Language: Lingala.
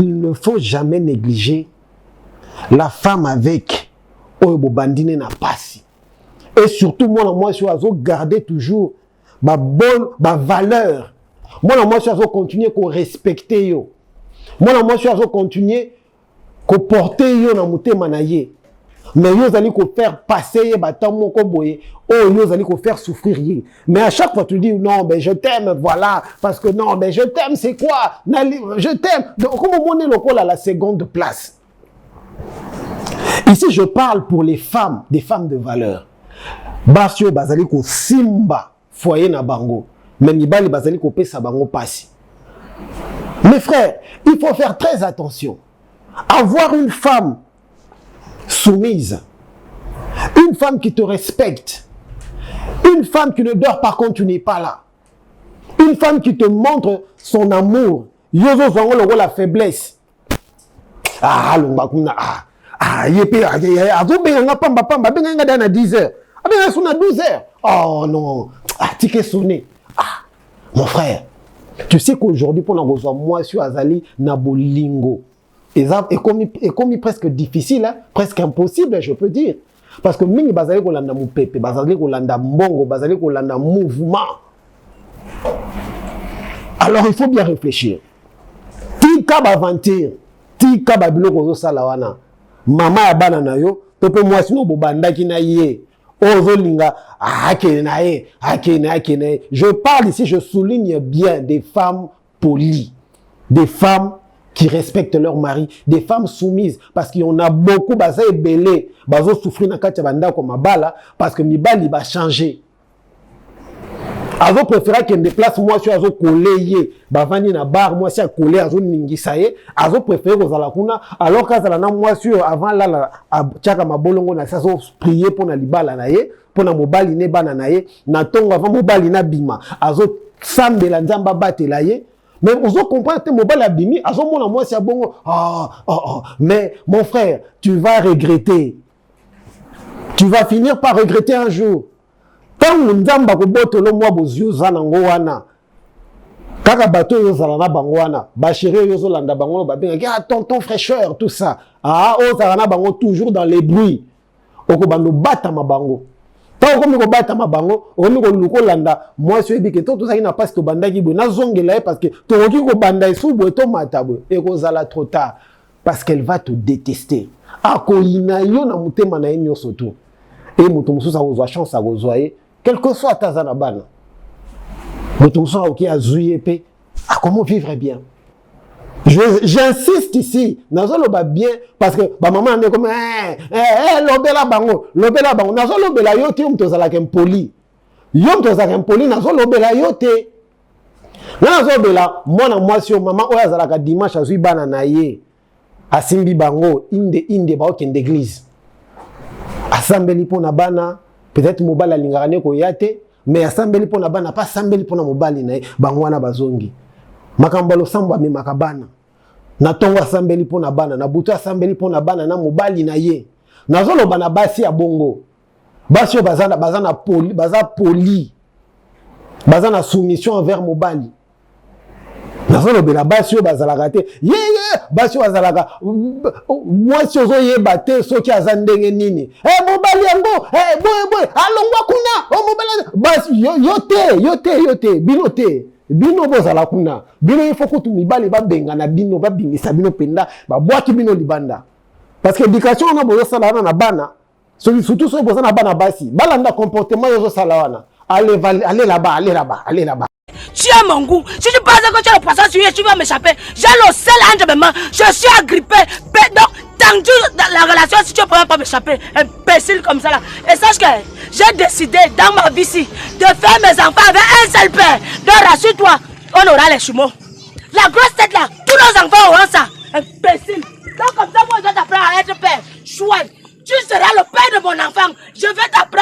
il ne faut jamais négliger la femme avec Oyobobandine na pasi. Et surtout, moi, je dois garder toujours ma bonne valeur. Moi, je dois continuer à respecter yo. Moi, je dois continuer à porter yo na mute manaye. Mais yo allez faire passer batamon koboye. Oh, yo allez faire souffrir. Mais à chaque fois tu dis non, ben je t'aime, voilà, parce que non, ben je t'aime, c'est quoi? Je t'aime. Donc comment on est le à la seconde place? Ici, je parle pour les femmes, des femmes de valeur. Basio bazali ko simba foyer na bango. Mais mibali bazali ko pesa bango pasi. Mes frères, il faut faire très attention. Avoir une femme soumise, une femme qui te respecte, une femme qui ne dort pas quand tu n'es pas là, une femme qui te montre son amour. Yozo zango logo la faiblesse. Ah, l'ongakuna, yepe, azo benga pamba, benga dana 10 heures. Ah, benga suna 12 heures. Oh non, ticket sonné. Ah, mon frère, tu sais qu'aujourd'hui, pour nous rejoindre, moi, je suis Azali Nabolingo. Et comme presque difficile, hein, presque impossible, je peux dire. Parce que mingi bazali kolanda mupepe, bazali kolanda mbongo, bazali kolanda mouvement. Alors il faut bien réfléchir. Tika baventir, tika babilo kozo salawana. Mama ya bana na yo, pepe mwasi no bobanda kina ye. Ozo linga, akene. Je parle ici, je souligne bien des femmes polies, des femmes qui respectent leur mari, des femmes soumises, parce qu'il y en a beaucoup, baza et belé, bazo souffrir na katia banda comme bala, parce que mibali va changer. Azo préférer qu'il me déplace moi sur azo collé, bavani na bar moi sur collé azo ningisaye, azo préférer aux alakuna, alors qu'azala na moi sur avant là tchaka mabolongo na sazo prier pour na libala na ye, pour na mobali ne bana na ye, na tongo avant mobali na bima, azo sambe la nzamba batela ye. Mais vous comprenez que mon bal abimi, à ce moment moi c'est bon. Mais mon frère, tu vas regretter. Tu vas finir par regretter un jour. Quand on nzamba ko botolo moi bozio zanango wana. Kaka bato yo zalana bangwana, ba chéri yo zolanda bango ba benga tonton fraîcheur tout ça. Ah o zalana bango toujours dans les bruits. Oko bando bata mabango. Tant que je bats ma bango, on me landa. Moi, je suis que tout ça n'a pas ce banda qui na zongela parce que ton qui ko banda est sous to matabo et ko zala trop tard parce qu'elle va te détester. Ako ina yo na mutema na enyo soto. Et muto mususa ozwa chance a ozwaye, quel que soit ta zana bana. Muto mususa oki azuye pe, comment vivre bien. J'insiste ici, nazolo ba bien parce que ba maman est comme lobela bango, nazolo bela yote mtozala kempoli. Yo mtozala kempoli nazolo bela yote. Nazolo bela mwana mwasi maman oya zala ka dimanche azui bana na ye. Asimbi bango inde ba okende église. Asambeli pona bana, peut-être mobala lingane ko yate, mais asambeli pona bana pas asambeli pona mobali na ye, bango wana bazongi. Makambalo samba me makabana. Na tongo asambeli pona bana, na butu asambeli pona bana na mobali na ye. Na zolo bana basi ya bongo. Basi yo bazana poli. Bazana soumission envers mobali. Na zolo bela basi yo bazala gate. Basi yo bazala moi si ozo ye bate so ki azandenge nini. Mobali yango, boy, alongwa kuna. Mobali basi yote, binote. Bino bozala kuna. Bino il faut que tu mibali ba benga na bino ba bingisa bino penda ba boaki bino libanda. Parce que l'éducation on a besoin sala na bana. Surtout so besoin na bana basi. Balanda comportement yozo sala wana. Allez là-bas. Tu as mon goût. Si tu penses que tu as le poisson sur tu vas m'échapper. J'ai le seul ange de main. Je suis agrippé. Donc, tendu dans la relation si tu ne peux pas m'échapper. Imbécile comme ça là. Et sache que j'ai décidé dans ma vie ici de faire mes enfants avec un seul père. Donc, rassure-toi, on aura les jumeaux. La grosse tête là, tous nos enfants auront ça. Imbécile. Donc, comme ça, moi, je dois t'apprendre à être père. Chouette. Tu seras le père de mon enfant. Je vais t'apprendre.